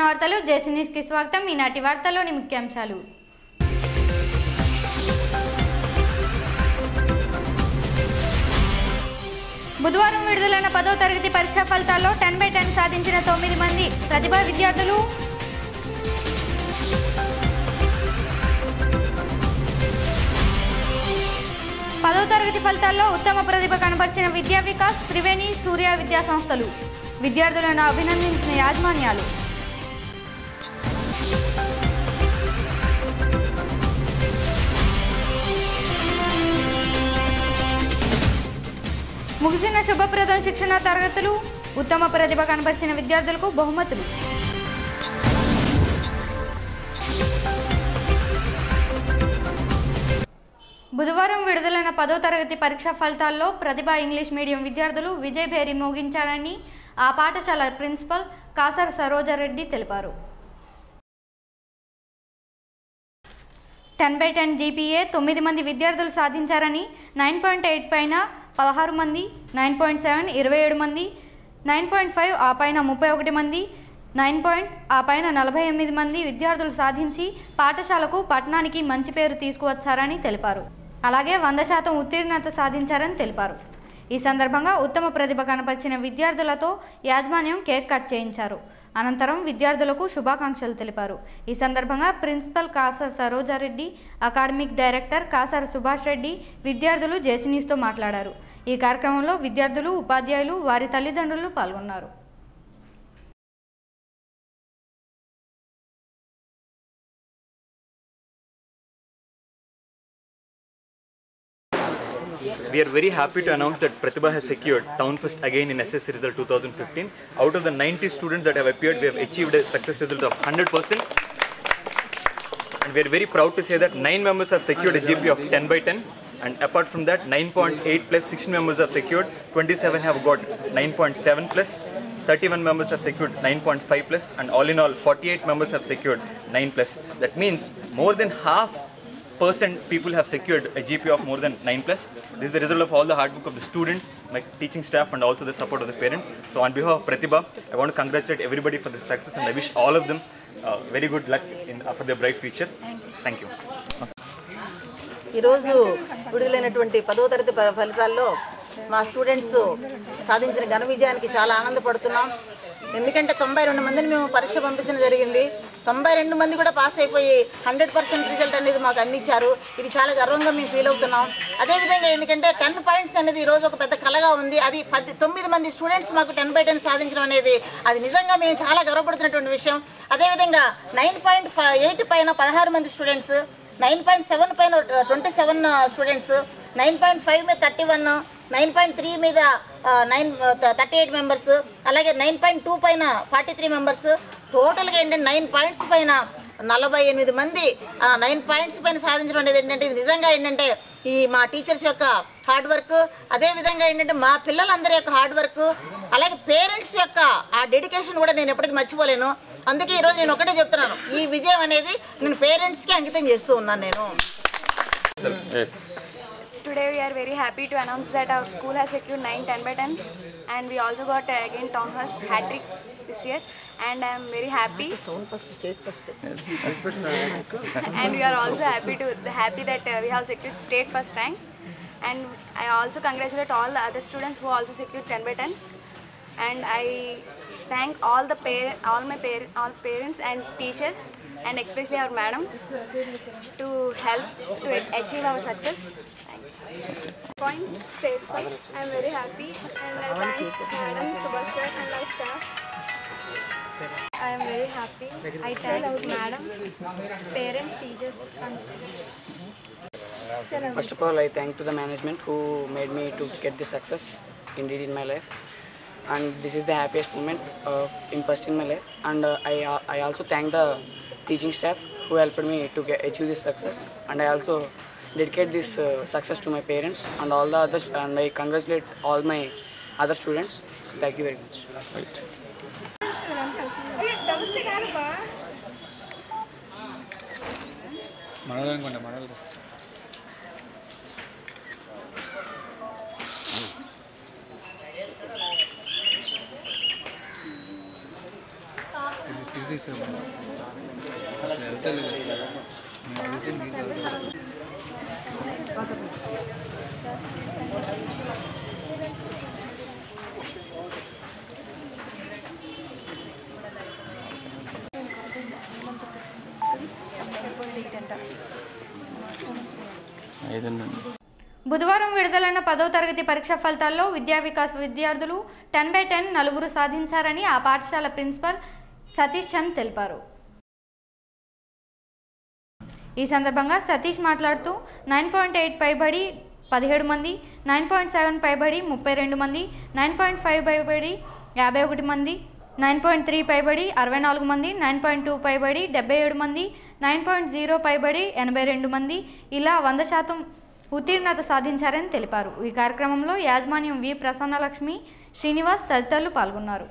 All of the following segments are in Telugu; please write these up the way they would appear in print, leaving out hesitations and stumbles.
వార్తలు జేసీ న్యూస్ కి స్వాగతం. ఈనాటి వార్తల్లోని ముఖ్యాంశాలు. బుధవారం విడుదలైన 10వ తరగతి పరీక్షా ఫలితాల్లో 10/10 సాధించిన 9 మంది ప్రతిభా విద్యార్థులు, పదవ తరగతి ఫలితాల్లో ఉత్తమ ప్రతిభ కనబర్చిన విద్యా వికాస్, త్రివేణి, సూర్య విద్యా సంస్థలు విద్యార్థులను అభినందించిన యాజమాన్యాలు. ముగిసిన శుభప్రదం శిక్షణ తరగతులు, ఉత్తమ ప్రతిభ కనబర్చిన విద్యార్థులకు బహుమతులు. బుధవారం విడుదలైన 10వ తరగతి పరీక్షా ఫలితాల్లో ప్రతిభ ఇంగ్లీష్ మీడియం విద్యార్థులు విజయభేరి మోగించారని ఆ పాఠశాల ప్రిన్సిపల్ కాసర్ సరోజారెడ్డి తెలిపారు. 10/10 జీపీఏ 9 మంది విద్యార్థులు సాధించారని, 9.8 పైన 16 మంది, 9.7 27 మంది, 9.5 ఆ పైన 31 మంది, 9 ఆ పైన 48 మంది విద్యార్థులు సాధించి పాఠశాలకు పట్టణానికి మంచి పేరు తీసుకువచ్చారని తెలిపారు. అలాగే 100% ఉత్తీర్ణత సాధించారని తెలిపారు. ఈ సందర్భంగా ఉత్తమ ప్రతిభ కనపరిచిన విద్యార్థులతో యాజమాన్యం కేక్ కట్ చేయించారు. అనంతరం విద్యార్థులకు శుభాకాంక్షలు తెలిపారు. ఈ సందర్భంగా principal Kasar Saroja Reddy, academic director Kasar Subhash Reddy విద్యార్థులు జేసీ న్యూస్తో మాట్లాడారు. ఈ కార్యక్రమంలో విద్యార్థులు, ఉపాధ్యాయులు, వారి తల్లిదండ్రులు పాల్గొన్నారు. We are very happy to announce that Pratibha has secured Town First again in SSC result 2015. Out of the 90 students that have appeared, we have achieved a success result of 100%. And we are very proud to say that 9 members have secured a GPA of 10/10. And apart from that, 9.8 plus 16 members have secured, 27 have got 9.7 plus, 31 members have secured 9.5 plus, and all in all, 48 members have secured 9 plus. That means more than half people have secured a GPA of more than 9 plus. This is the result of all the hard work of the students, my teaching staff, and also the support of the parents. So on behalf of Pratibha, I want to congratulate everybody for the success, and I wish all of them very good luck for their bright future. Thank you. ఈరోజు విడుదలైనటువంటి 10వ తరగతి ఫలితాల్లో మా స్టూడెంట్స్ సాధించిన ఘన విజయానికి చాలా ఆనందపడుతున్నాం. ఎందుకంటే 92 మందిని మేము పరీక్ష పంపించడం జరిగింది. 92 మంది కూడా పాస్ అయిపోయి 100% రిజల్ట్ అనేది మాకు అందించారు. ఇది చాలా గర్వంగా మేము ఫీల్ అవుతున్నాం. అదేవిధంగా ఎందుకంటే 10 పాయింట్స్ అనేది ఈరోజు ఒక పెద్ద కళగా ఉంది. అది 9 మంది స్టూడెంట్స్ మాకు 10/10 సాధించడం అనేది అది నిజంగా మేము చాలా గర్వపడుతున్నటువంటి విషయం. అదేవిధంగా 9.8 పైన 16 మంది స్టూడెంట్స్, 9.7 పైన 27 స్టూడెంట్స్, 9.5 మీద 31, 9.3 మీద 38 మెంబర్స్, అలాగే 9.2 పైన 43 మెంబర్స్, టోటల్గా ఏంటంటే 9 పాయింట్స్ పైన 48 మంది 9 పాయింట్స్ పైన సాధించడం అనేది ఏంటంటే ఇది నిజంగా ఏంటంటే ఈ మా టీచర్స్ యొక్క హార్డ్ వర్క్, అదేవిధంగా ఏంటంటే మా పిల్లలందరి యొక్క హార్డ్ వర్క్, అలాగే పేరెంట్స్ యొక్క ఆ డెడికేషన్ కూడా నేను ఎప్పటికీ మర్చిపోలేను. అందుకే ఈరోజు నేను ఒకటే చెప్తున్నాను, ఈ విజయం అనేది నేను పేరెంట్స్కి అంకితం చేస్తూ ఉన్నాను నేను. Today we are very happy to announce that our school has secured 9 10/10s, and we also got again Town First hat-trick this year, and I am very happy. State first. And we are also happy that we have secured state first rank, and I also congratulate all the other students who also secured 10/10, and I thank all parents and teachers, and especially our madam to help to achieve our success. Points state first. I am very happy, and I thank Madam Subhash sir and our staff. I am very happy. I thank Madam, parents, teachers and staff. First of all, I thank to the management who made me to get this success indeed in my life, and this is the happiest moment in my life. And I also thank the teaching staff who helped me to achieve this success, and I also dedicate this success to my parents and all the others, and I congratulate all my other students. So thank you very much. Right. ఇది బుధవారం విడుదలైన 10వ తరగతి పరీక్ష ఫలితాల్లో విద్యా వికాస్ విద్యార్థులు 10/10 నలుగురు సాధించారని ఆ పాఠశాల ప్రిన్సిపల్ సతీష్ చంద్ తెలిపారు. ఈ సందర్భంగా సతీష్ మాట్లాడుతూ 9.8 పైబడి 17 మంది, 9.7 పైబడి 32 మంది, 9.5 పైబడి 51 మంది, 9.3 పైబడి 64 మంది, 9.2 పైబడి 77 మంది, 9.0 పైబడి 82 మంది ఇలా 100% ఉత్తీర్ణత సాధించారని తెలిపారు. ఈ కార్యక్రమంలో యాజమాన్యం వి ప్రసన్నలక్ష్మి, శ్రీనివాస్ తదితరులు పాల్గొన్నారు.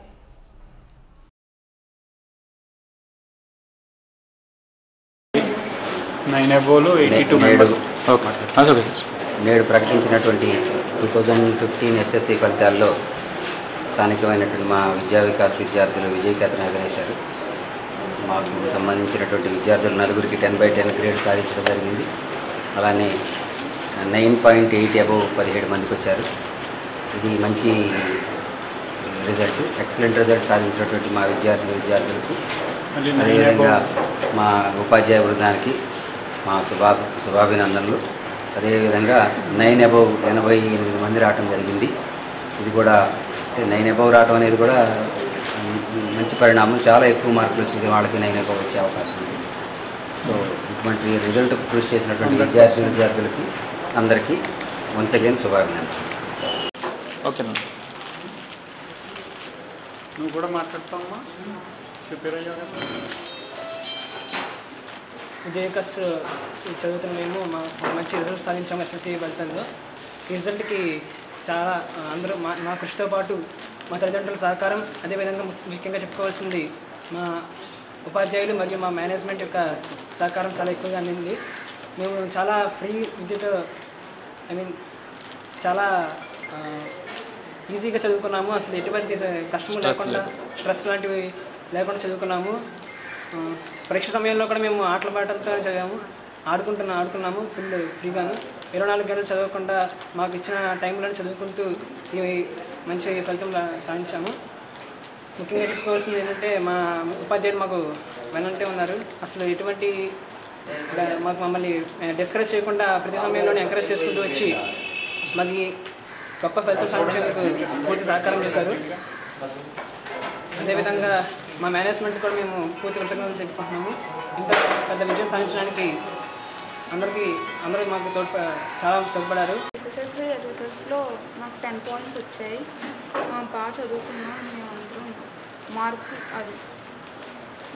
నేడు ప్రకటించినటువంటి 2015 ఎస్ఎస్సి ఫలితాల్లో స్థానికమైనటువంటి మా విద్యా వికాస్ విద్యార్థులు విజయకేతన ఎగరేశారు. మాకు సంబంధించినటువంటి విద్యార్థులు నలుగురికి 10/10 గ్రేడ్ సాధించడం జరిగింది. అలానే 9.8 అబవ్ 17 మందికి వచ్చారు. ఇది మంచి రిజల్ట్, ఎక్సలెంట్ రిజల్ట్ సాధించినటువంటి మా విద్యార్థులకు అదేవిధంగా మా ఉపాధ్యాయ బృందానికి మా శుభాభినందనలు. అదేవిధంగా 9 అబవ్ 88 మంది రావడం జరిగింది. ఇది కూడా 9 అబవ్ రావడం అనేది కూడా మంచి పరిణామం. చాలా ఎక్కువ మార్కులు వచ్చింది వాళ్ళకి 9 అబవ్ వచ్చే అవకాశం ఉంది. సో ఇటువంటి రిజల్ట్ కృషి చేసినటువంటి విద్యార్థులకి అందరికీ వన్స్ అగైన్ శుభాభినందనలు. ఓకే నువ్వు కూడా మాట్లాడతావమ్మా. ప్రిపేర్ అయ్యావు విజయకాస్ చదువుతున్న మేము మంచి రిజల్ట్ సాధించాము ఎస్ఎస్సి ఫలితంలో. ఈ రిజల్ట్కి చాలా అందరూ మా కృషితో పాటు మా తల్లిదండ్రుల సహకారం, అదేవిధంగా ముఖ్యంగా చెప్పుకోవాల్సింది మా ఉపాధ్యాయులు మరియు మా మేనేజ్మెంట్ యొక్క సహకారం చాలా ఎక్కువగా అందింది. మేము చాలా ఫ్రీ విద్యతో చాలా ఈజీగా చదువుకున్నాము. అసలు ఎటువంటి కష్టం లేకుండా, స్ట్రెస్ లాంటివి లేకుండా చదువుకున్నాము. పరీక్ష సమయంలో కూడా మేము ఆటల పాటలతో చదివాము, ఆడుకున్నాము ఫుల్ ఫ్రీగాను. 24 గంటలు చదవకుండా మాకు ఇచ్చిన టైంలో చదువుకుంటూ ఈ మంచి ఫలితం సాధించాము. ముఖ్యంగా చెప్పుకోవాల్సింది ఏంటంటే మా ఉపాధ్యాయులు మాకు వెనంటే ఉన్నారు. అసలు ఎటువంటి మమ్మల్ని డిస్కరేజ్ చేయకుండా ప్రతి సమయంలోనే ఎంకరేజ్ చేసుకుంటూ వచ్చి మాది గొప్ప ఫలితం సాధించేందుకు పూర్తి సహకారం చేశారు. అదేవిధంగా మా మేనేజ్మెంట్ కూడా మేము పూర్తి కృతజ్ఞతలు తెలుపుకుంటున్నాము. ఇంత పెద్ద విజయం సాధించడానికి అందరూ మాకు చాలా తోడ్పడారు. ఎస్ఎస్సి రిజల్ట్లో నాకు 10 పాయింట్స్ వచ్చాయి. బాగా చదువుకున్నాం. మేమందరం మార్కు అది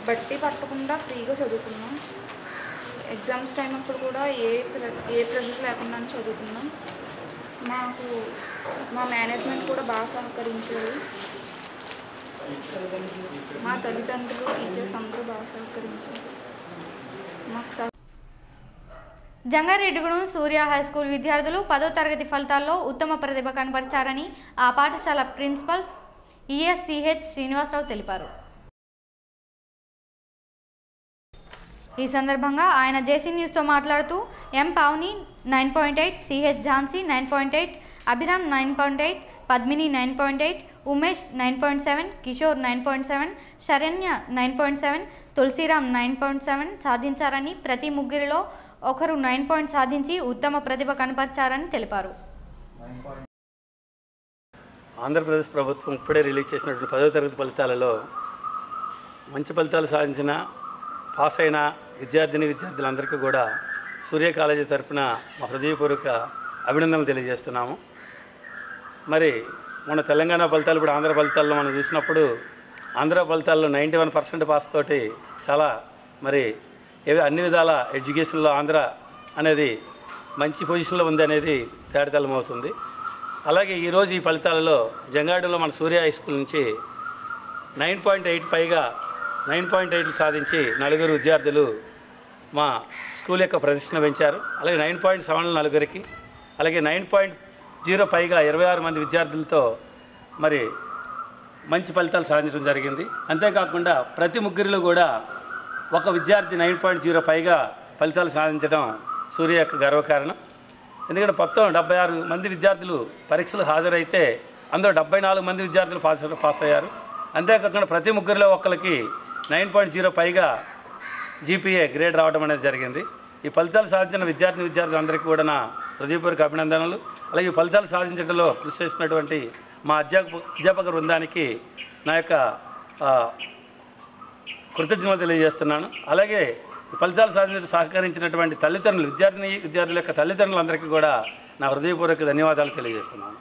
బట్టి పట్టకుండా ఫ్రీగా చదువుకున్నాం. ఎగ్జామ్స్ టైం అప్పుడు కూడా ఏ ప్రెషర్ లేకుండా చదువుకున్నాం. మా మేనేజ్మెంట్ కూడా బాగా సహకరించారు. మా తల్లిదండ్రులు, టీచర్స్ అందరూ బాగా సహకరించారు. మాకు జంగారెడ్డిగూడెం సూర్య హై స్కూల్ విద్యార్థులు 10వ తరగతి ఫలితాల్లో ఉత్తమ ప్రతిభ కనబరిచారని ఆ పాఠశాల ప్రిన్సిపల్ ఈఎస్సిహెచ్ శ్రీనివాసరావు తెలిపారు. ఈ సందర్భంగా ఆయన జేసీ న్యూస్తో మాట్లాడుతూ ఎం పావని 9.8, సిహెచ్ ఝాన్సీ 9.8, అభిరామ్ 9.8, పద్మిని 9.8, ఉమేష్ 9.7, కిషోర్ 9.7, శరణ్య 9.7, తులసిరామ్ 9.7 సాధించారని, ప్రతి ముగ్గురిలో ఒకరు 9 పాయింట్ సాధించి ఉత్తమ ప్రతిభ కనపరిచారని తెలిపారు. ఆంధ్రప్రదేశ్ ప్రభుత్వం ఇప్పుడే రిలీజ్ చేసినటువంటి 10వ తరగతి ఫలితాలలో మంచి ఫలితాలు సాధించిన పాస్ అయిన విద్యార్థులందరికీ కూడా సూర్య కాలేజీ తరఫున మా హృదయపూర్వక అభినందనలు తెలియజేస్తున్నాము. మరి మన తెలంగాణ ఫలితాలు ఇప్పుడు ఆంధ్ర ఫలితాల్లో మనం చూసినప్పుడు ఆంధ్ర ఫలితాల్లో 91% పాస్ తోటి చాలా మరి అన్ని విధాల ఎడ్యుకేషన్లో ఆంధ్ర అనేది మంచి పొజిషన్లో ఉంది అనేది తేటతెల్లమవుతుంది. అలాగే ఈరోజు ఈ ఫలితాలలో జంగారెడ్డిలో మన సూర్య హై స్కూల్ నుంచి 9.8 పైగా 9.8 సాధించి 4 విద్యార్థులు మా స్కూల్ యొక్క ప్రదర్శన పెంచారు. అలాగే 9.7 4కి, అలాగే 9.0 పైగా 26 మంది విద్యార్థులతో మరి మంచి ఫలితాలు సాధించడం జరిగింది. అంతేకాకుండా ప్రతి ముగ్గురిలో కూడా ఒక విద్యార్థి 9.0 పైగా ఫలితాలు సాధించడం సూర్య యొక్క గర్వకారణం. ఎందుకంటే మొత్తం 76 మంది విద్యార్థులు పరీక్షలు హాజరైతే అందులో 74 మంది విద్యార్థులు పాస్ అయ్యారు. అంతేకాకుండా ప్రతి ముగ్గురిలో ఒకరికి 9.0 పైగా జీపీఏ గ్రేడ్ రావడం అనేది జరిగింది. ఈ ఫలితాలు సాధించిన విద్యార్థులందరికీ కూడా నా హృదయపూర్వక అభినందనలు. అలాగే ఈ ఫలితాలు సాధించడంలో కృషి చేసినటువంటి మా అధ్యాపక బృందానికి నా యొక్క కృతజ్ఞతలు తెలియజేస్తున్నాను. అలాగే ఈ ఫలితాలు సాధించడానికి సహకరించినటువంటి తల్లిదండ్రులు విద్యార్థుల యొక్క తల్లిదండ్రులందరికీ కూడా నా హృదయపూర్వక ధన్యవాదాలు తెలియజేస్తున్నాను.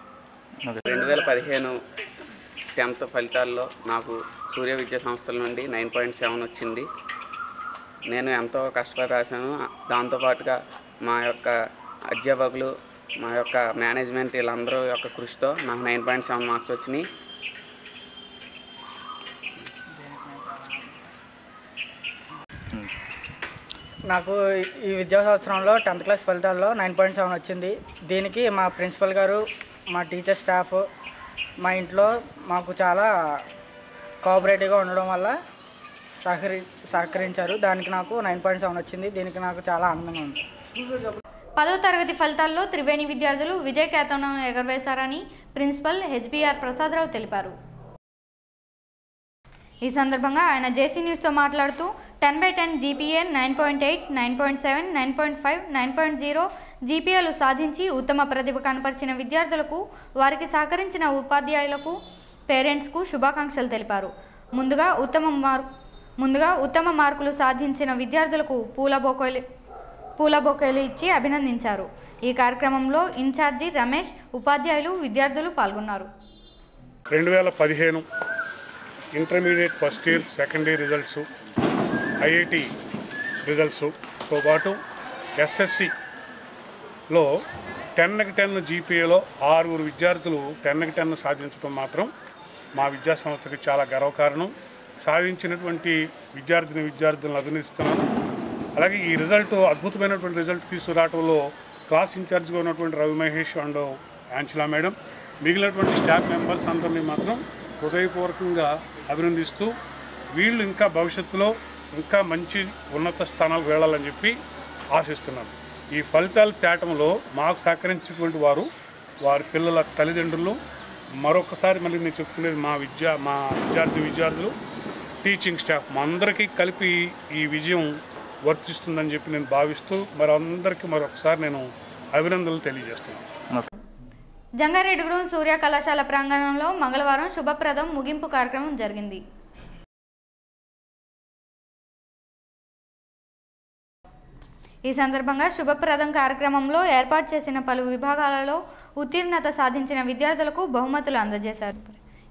2015 10th ఫలితాల్లో నాకు సూర్య విద్యా సంస్థల నుండి 9.7 వచ్చింది. నేను ఎంతో కష్టపడి రాశాను. దాంతోపాటుగా మా యొక్క అధ్యాపకులు, మా యొక్క మేనేజ్మెంట్ వీళ్ళందరూ యొక్క కృషితో నాకు 9.7 మార్క్స్ వచ్చినాయి. నాకు ఈ విద్యా సంవత్సరంలో 10th క్లాస్ ఫలితాల్లో 9.7 వచ్చింది. దీనికి మా ప్రిన్సిపల్ గారు, మా టీచర్ స్టాఫ్, మా ఇంట్లో మాకు చాలా కోఆపరేటివ్గా ఉండడం వల్ల సహకరించారు. దానికి నాకు 9.7 వచ్చింది. దీనికి నాకు చాలా ఆనందంగా ఉంది. 10వ తరగతి ఫలితాల్లో త్రివేణి విద్యార్థులు విజయకేతనం ఎగరవేశారని ప్రిన్సిపల్ హెచ్బిఆర్ ప్రసాదరావు తెలిపారు. ఈ సందర్భంగా ఆయన జేసీ న్యూస్తో మాట్లాడుతూ 10/10 జీపీఏ, 9.8, 9.7, 9.5, 9.0 జీపీఏలు సాధించి ఉత్తమ ప్రతిభ కనపరిచిన విద్యార్థులకు, వారికి సహకరించిన ఉపాధ్యాయులకు, పేరెంట్స్కు శుభాకాంక్షలు తెలిపారు. ముందుగా ఉత్తమ మార్కులు సాధించిన విద్యార్థులకు పూల బొకేలు ఇచ్చి అభినందించారు. ఈ కార్యక్రమంలో ఇన్ఛార్జి రమేష్, ఉపాధ్యాయులు, విద్యార్థులు పాల్గొన్నారు. 2015 intermediate first year, second year results, IIT రిజల్ట్స్తో పాటు ఎస్ఎస్సిలో 10కి 10 జీపీఏలో 6 విద్యార్థులు 10కి 10 సాధించడం మాత్రం మా విద్యా సంస్థకి చాలా గర్వకారణం. సాధించినటువంటి విద్యార్థులను అభినందిస్తున్నాను. అలాగే ఈ రిజల్ట్ అద్భుతమైనటువంటి రిజల్ట్ తీసుకురావడంలో క్లాస్ ఇన్ఛార్జ్గా ఉన్నటువంటి రవి మహేష్ అండ్ యాంచిలా మేడం, మిగిలినటువంటి స్టాఫ్ మెంబర్స్ అందరినీ మాత్రం హృదయపూర్వకంగా అభినందిస్తూ వీళ్ళు ఇంకా భవిష్యత్తులో ఇంకా మంచి ఉన్నత స్థానాలకు వెళ్ళాలని చెప్పి ఆశిస్తున్నాను. ఈ ఫలితాలు తేటంలో మాకు సహకరించినటువంటి వారి పిల్లల తల్లిదండ్రులు, మరొకసారి మళ్ళీ నేను చెప్పుకునేది మా విద్యార్థులు, టీచింగ్ స్టాఫ్ మా అందరికీ కలిపి ఈ విజయం వర్తిస్తుందని చెప్పి నేను భావిస్తూ అందరికీ మరొకసారి నేను అభినందనలు తెలియజేస్తున్నాను. జంగారెడ్డిగూడెం సూర్య కళాశాల ప్రాంగణంలో మంగళవారం శుభప్రదం ముగింపు కార్యక్రమం జరిగింది. ఈ సందర్భంగా శుభప్రదం కార్యక్రమంలో ఏర్పాటు చేసిన పలు విభాగాలలో ఉత్తీర్ణత సాధించిన విద్యార్థులకు బహుమతులు అందజేశారు.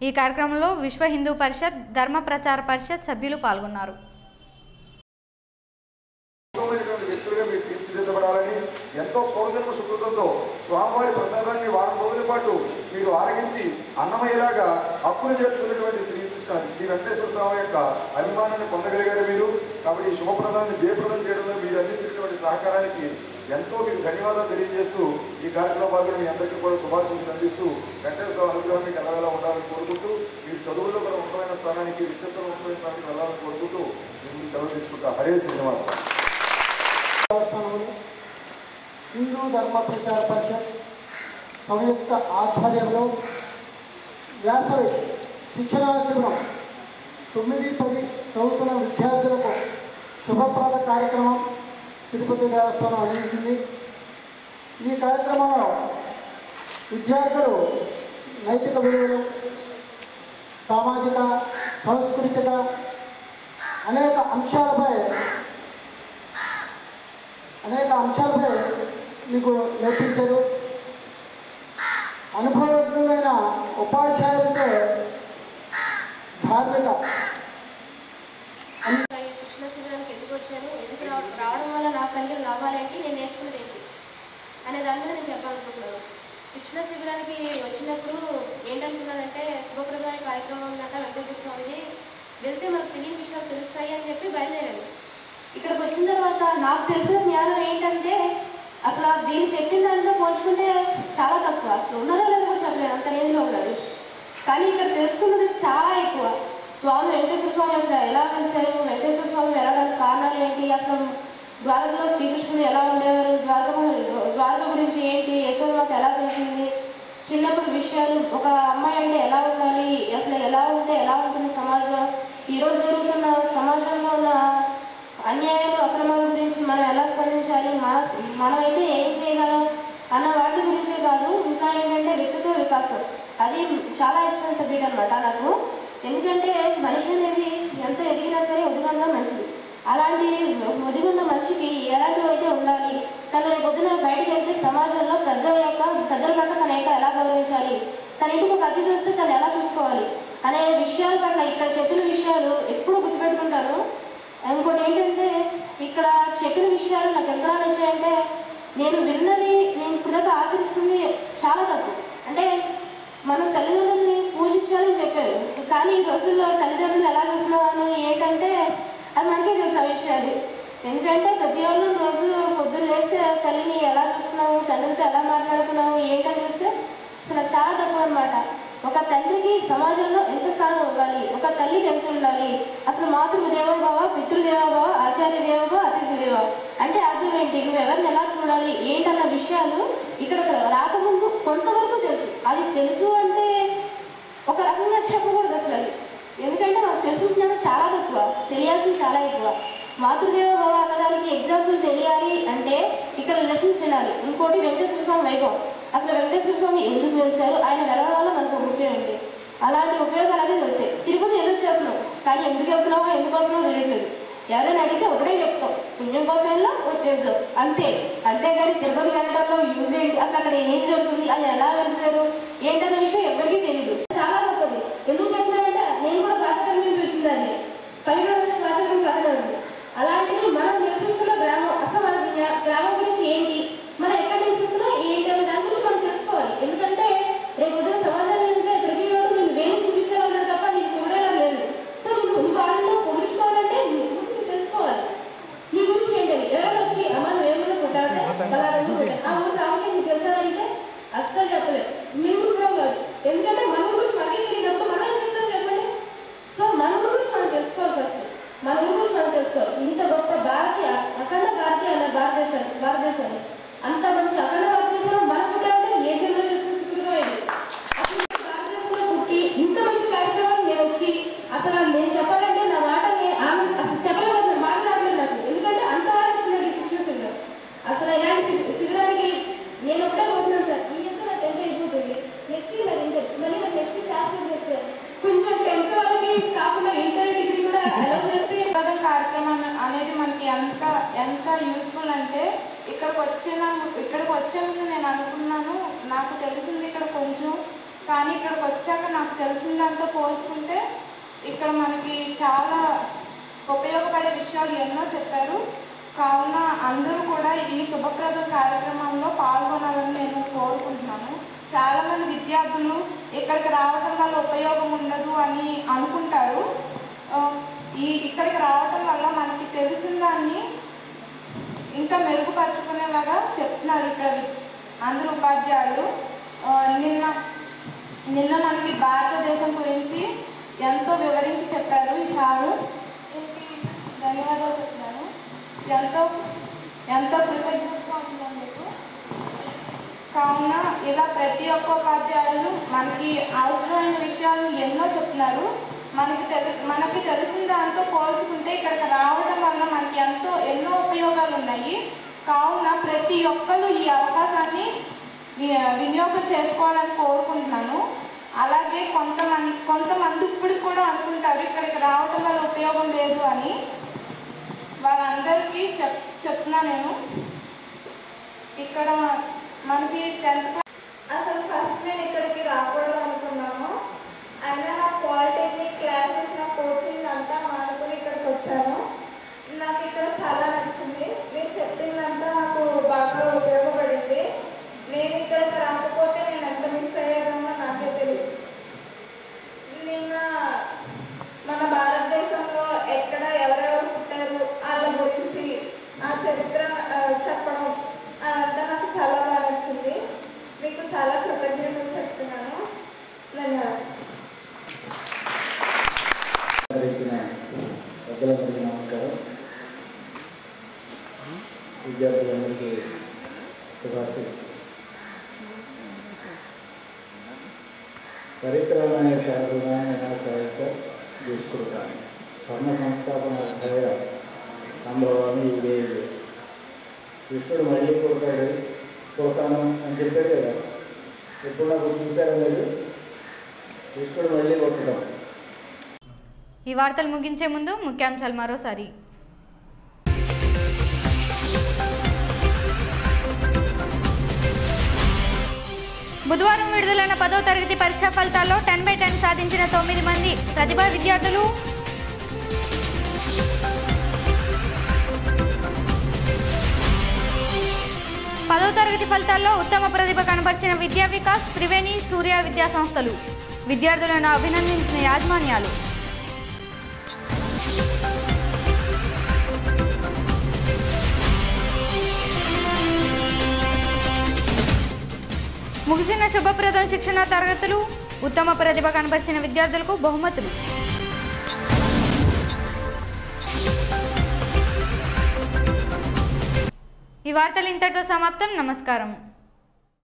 ఈ కార్యక్రమంలో విశ్వ హిందూ పరిషత్, ధర్మ ప్రచార పరిషత్ సభ్యులు పాల్గొన్నారు. ఎంతో పౌర్ణమ సుకృతంతో స్వామివారి ప్రసాదాన్ని వారం రోజుల పాటు మీరు ఆరగించి అన్నమయ్యేలాగా అప్పులు చేస్తున్నటువంటి శ్రీ వెంకటేశ్వర స్వామి యొక్క అభిమానాన్ని పొందగలిగారు మీరు. కాబట్టి ఈ శుభప్రదాన్ని జయప్రదం చేయడంలో మీరు అందించినటువంటి సహకారానికి ఎంతో మీకు ధన్యవాదాలు తెలియజేస్తూ ఈ కార్యక్రమాల్లో మీ అందరికీ కూడా శుభాశీస్సులు అందిస్తూ వెంకటేశ్వర స్వామి అనుగ్రహాన్ని కలవేలా ఉండాలని కోరుకుంటూ, మీరు చదువుల్లో కూడా ఉన్నతమైన స్థానానికి, విద్యుత్తులో ఉన్నతమైన స్థానానికి వెళ్ళాలని కోరుకుంటూ మీరు సెలవు తీసుకుంటా. హరే శ్రీనివాస. హిందూ ధర్మ ప్రచార పరిషత్ సంయుక్త ఆధ్వర్యంలో వేసవి శిక్షణా శిబిరం 9-10 చదువుతున్న విద్యార్థులకు శుభప్రద కార్యక్రమం తిరుపతి దేవస్థానం అందించింది. ఈ కార్యక్రమంలో విద్యార్థులు నైతిక విలువలు, సామాజిక, సాంస్కృతిక అనేక అంశాలపై మీకు నేర్పించారు. అనుభవజ్ఞులైన ఉపాధ్యాయులతో ధార్మిక శిక్షణ శిబిరానికి ఎందుకు వచ్చాను, ఎందుకు రావడం వల్ల నాకు కలిగిన లాభాలేంటి, నేను నేర్చుకున్నది ఏంటి అనే దాని మీద నేను చెప్పాలనుకుంటున్నాను. శిక్షణ శిబిరానికి వచ్చినప్పుడు ఏం జరుగుతుందంటే శుభప్రదమైన కార్యక్రమం ఉందంట వెంకటేశ్వర స్వామిది, వెళ్తే మనకు తెలియని విషయాలు తెలుస్తాయి అని చెప్పి బయలుదేరాను. ఇక్కడికి వచ్చిన తర్వాత నాకు తెలిసిన జ్ఞానం ఏంటంటే అసలు వీళ్ళు చెప్పిన దాంట్లో పోల్చుకుంటే చాలా తక్కువ, అసలు ఉన్నదో లేదో కూడా చెప్పలేదు, అంత రేంజ్లో ఉన్నది. కానీ ఇక్కడ తెలుసుకున్నది చాలా ఎక్కువ. స్వామి వెంకటేశ్వర స్వామి అసలు ఎలా కలిశారు, వెంకటేశ్వర స్వామి ఎలా కలిసి కారణాలు ఏంటి, అసలు ద్వారకలో శ్రీకృష్ణుడు ఎలా ఉండేవారు, ద్వారక గురించి ఏంటి, యశోదమాత ఎలా తెలిసింది, చిన్నప్పుడు విషయాలు, ఒక అమ్మాయి అంటే ఎలా ఉండాలి, అసలు ఎలా ఉంటే ఎలా ఉంటుంది సమాజం, ఈరోజు జరుగుతున్న సమాజంలో ఉన్న అన్యాయాలు అక్రమాల గురించి మనం ఎలా స్పందించాలి, మనమైతే ఏం చేయగలం అన్న వాటి గురించే కాదు, ఇంకా ఏంటంటే వ్యక్తిత్వ వికాసం. అది చాలా ఇష్టమైన సబ్జెక్ట్ అనమాట నాకు. ఎందుకంటే మనిషి అనేది ఎంత ఎదిగినా సరే ఒదిగన్నా మంచిది. అలాంటి ఒదిగున్న మనిషికి ఎలాంటివి అయితే ఉండాలి, తను పొద్దున బయటకు వెళ్తే సమాజంలో పెద్దల పట్ల తన యొక్క ఎలా గౌరవించాలి, తన ఇంటికి ఒక అతిథి వస్తే తను ఎలా చూసుకోవాలి అనే విషయాల పట్ల ఇక్కడ చెప్పిన విషయాలు ఎప్పుడు గుర్తుపెట్టుకుంటాను. ఇంకోటి ఏంటంటే ఇక్కడ చెప్పిన విషయాలు నాకు ఎంత నచ్చాయంటే, నేను విన్నది నేను ఇప్పుడు ఆచరిస్తుంది చాలా తప్పు. అంటే మనం తల్లిదండ్రులని పూజించాలని చెప్పారు, కానీ ఈ రోజుల్లో తల్లిదండ్రులు ఎలా చూస్తున్నామని ఏంటంటే అది మనకే తెలుసు ఆ విషయాలు. ఎందుకంటే ప్రతి ఒక్కరు రోజు పొద్దున్న లేస్తే తల్లిని ఎలా చూస్తున్నాము, తండ్రితో ఎలా మాట్లాడుతున్నాము ఏంటని చూస్తే అసలు చాలా తక్కువ అనమాట. ఒక తండ్రికి సమాజంలో ఎంత స్థానం ఇవ్వాలి, ఒక తల్లికి ఎంత ఉండాలి, అసలు మాతృదేవోభవ, పితృదేవోభవ, ఆచార్య దేవోభవ, అతిథి దేవ అంటే అర్థం ఏంటి, నువ్వు ఎవరిని ఎలా చూడాలి ఏంటన్న విషయాలు ఇక్కడ రాకముందు కొంతవరకు తెలుసు. అది తెలుసు అంటే ఒక రకంగా చెప్పకూడదు అసలు అది, ఎందుకంటే మనకు తెలిసిన చాలా తక్కువ, తెలియాల్సింది చాలా ఎక్కువ. మాతృదేవోభవ అన్నదానికి ఎగ్జాంపుల్ తెలియాలి అంటే ఇక్కడ లెసన్స్ వినాలి. ఇంకోటి వెంకటేశ్వర స్వామి వైభవం, అసలు వెంకటేశ్వర స్వామి ఎందుకు వెలిశారు, ఆయన వెళ్ళడం వల్ల మనకు ఉపయోగం ఏంటి, అలాంటి ఉపయోగాలన్నీ తెలుస్తాయి. తిరుపతి ఎందుకు చేస్తున్నావు, కానీ ఎందుకు వెళ్తున్నావో ఎందుకు వస్తున్నావో తెలియట్లేదు. ఎవరైనా అడిగితే ఒకటే చెప్తాం, పుణ్యం కోసం వెళ్ళా వచ్చేస్తాం అంతే. అంతేగాని తిరుపతి వెళ్ళడంలో యూజ్ ఏంటి, అసలు అక్కడ ఏం జరుగుతుంది, అది ఎలా వెలిసారు ఏంటన్న విషయం ఎవరికీ తెలియదు. చాలా గొప్పది. ఎందుకు చెప్తున్నారంటే నేను కూడా గాతకం మీద చూసిందాన్ని, పల్లెటూరు గాతకం కాదు. అలాంటిది మనం నివసిస్తున్న గ్రామం, అసలు మన గ్రామం గురించి ఏంటి, మనం ఎక్కడ నివసిస్తున్నా ఏంటి అనే దాని గురించి మనం తెలుసుకోవాలి. ఎందుకంటే రేపు ఉదయం సమాజాన్ని ప్రతి ఒక్కరు నేను వేలు చూపించాలన్నాడు తప్ప నీకు చూడేలా లేదు. సో నువ్వు వాళ్ళలో పొగుడుకోవాలంటే తెలుసుకోవాలి నీ గురించి ఏంటని. ఎవరైనా వచ్చి అమ్మ నువ్వేమైనా పుట్టాలంటే ఆ ఊరు రావడానికి నీకు తెలుసా అయితే అస్సలు చెప్పలేదు, మీ ఊరు కూడా కాదు. ఎందుకంటే మన గురించి మనకే తెలియనప్పుడు మనం చెప్తాం చెప్పండి. సో మన గురించి మనం తెలుసుకోవాలి, ఫస్ట్ మన గురించి మనం తెలుసుకోవాలి. ఇంత గొప్ప భారతీయ అఖండ భారతీయ అన్న భారతదేశాన్ని అంత మంచి అఖండ భారతదేశంలో మనం పుట్టాలంటే ఏ జన్మలో చూసుకుని సుఖమైంది. అసలు భారతదేశంలో పుట్టి ఇంత మంచి కార్యక్రమాన్ని నేను వచ్చి అసలు నేను చెప్పాలంటే నా మాటని అసలు చెప్పలేదు, మాట రావట్లేదు నాకు. ఎందుకంటే అంతవరకు వచ్చింది శిక్షణ శిబిరం. అసలు ఇలాంటి శిబిరానికి నేను ఒకటే పోతున్నాను సార్, ఈ ఎంత నాకు ఎంత అయిపోతుంది నెక్స్ట్ మళ్ళీ నాకు నెక్స్ట్ క్లాస్ చేస్తారు. కొంచెం 10th వాళ్ళకి కాకుండా ఇంటర్ డిగ్రీ కూడా అలౌ చేస్తే కార్యక్రమం అనేది మనకి ఎంత యూస్ఫుల్ అంటే ఇక్కడికి వచ్చే ముందు నేను అనుకున్నాను నాకు తెలిసింది ఇక్కడ కొంచెం, కానీ ఇక్కడికి వచ్చాక నాకు తెలిసిందంతా పోల్చుకుంటే ఇక్కడ మనకి చాలా ఉపయోగపడే విషయాలు ఎన్నో చెప్పారు. కావున అందరూ కూడా ఈ శుభప్రద కార్యక్రమంలో పాల్గొనాలని నేను కోరుకుంటున్నాను. చాలామంది విద్యార్థులు ఇక్కడికి రావడం వల్ల ఉపయోగం ఉండదు అని అనుకుంటారు. ఇక్కడికి రావడం వల్ల మనకి తెలిసిన దాన్ని ఇంకా మెరుగుపరుచుకునేలాగా చెప్తున్నారు ఇక్కడ అందరూ ఉపాధ్యాయులు. నిన్న మనకి భారతదేశం గురించి ఎంతో వివరించి చెప్పారు ఈ సారు. ధన్యవాదాలు చెప్తున్నాను. ఎంతో కృతజ్ఞతగా ఉంటున్నాను మీకు. కావున ఇలా ప్రతి ఒక్క ఉపాధ్యాయులు మనకి అవసరమైన విషయాలను ఎన్నో చెప్తున్నారు. మనకి తెలిసిన దాంతో పోల్చుకుంటే ఇక్కడికి రావడం వల్ల మనకి ఎన్నో ఉపయోగాలు ఉన్నాయి. కావున ప్రతి ఒక్కరు ఈ అవకాశాన్ని వినియోగం చేసుకోవాలని కోరుకుంటున్నాను. అలాగే కొంతమంది ఇప్పుడు కూడా అనుకుంటారు ఇక్కడికి రావడం వల్ల ఉపయోగం లేదు అని. వాళ్ళందరికీ చెప్తున్నా నేను. ఇక్కడ మనకి 10th క్లాస్ అసలు ఫస్ట్ నేను ఇక్కడికి రాకూడదు అనుకున్నాను. అయినా నా పాలిటెక్నిక్ క్లాసెస్ నా కోచింగ్ అంతా మానుకుని ఇక్కడికి వచ్చాను. నాకు ఇక్కడ చాలా నచ్చింది. మీరు చెప్పిందంతా నాకు బాగా ఉపయోగపడింది. నేను ఇక్కడికి రాకపోతే నేను ఎంత మిస్ అయ్యానో నాకే తెలియదు. నిన్న మన భారతదేశంలో ఎక్కడ ఎవరెవరు పుట్టారు వాళ్ళ గురించి ఆ చరిత్ర చెప్పడం అదంతా నాకు చాలా బాగా నచ్చింది. మీకు చాలా కృతజ్ఞతలు. పరిక్రమణ సాధనాన్ని సహాయక దుష్కృతాన్ని స్వర్ణ సంస్థాపన సహాయ సంభవాన్ని ఇదే కృష్ణుడు మళ్ళీ పుడతాను అని చెప్పాడు కదా. ఎప్పుడు నాకు చూశారు లేదు, కృష్ణుడు మళ్ళీ పుట్టడం. ఈ వార్తలు ముగించే ముందు ముఖ్యాంశాలు మరోసారి. బుధవారం విడుదలైన 10వ తరగతి పరీక్షా ఫలితాల్లో 10/10 సాధించిన 9 మంది ప్రతిభా విద్యార్థులు. పదవ తరగతి ఫలితాల్లో ఉత్తమ ప్రతిభ కనబర్చిన విద్యా వికాస్, త్రివేణి, సూర్య విద్యా సంస్థలు. విద్యార్థులను అభినందించిన యాజమాన్యాలు. ముగిసిన శుభప్రదం శిక్షణ తరగతులు. ఉత్తమ ప్రతిభ కనబర్చిన విద్యార్థులకు బహుమతులు. ఈ వార్తలు ఇంతటితో సమాప్తం. నమస్కారం.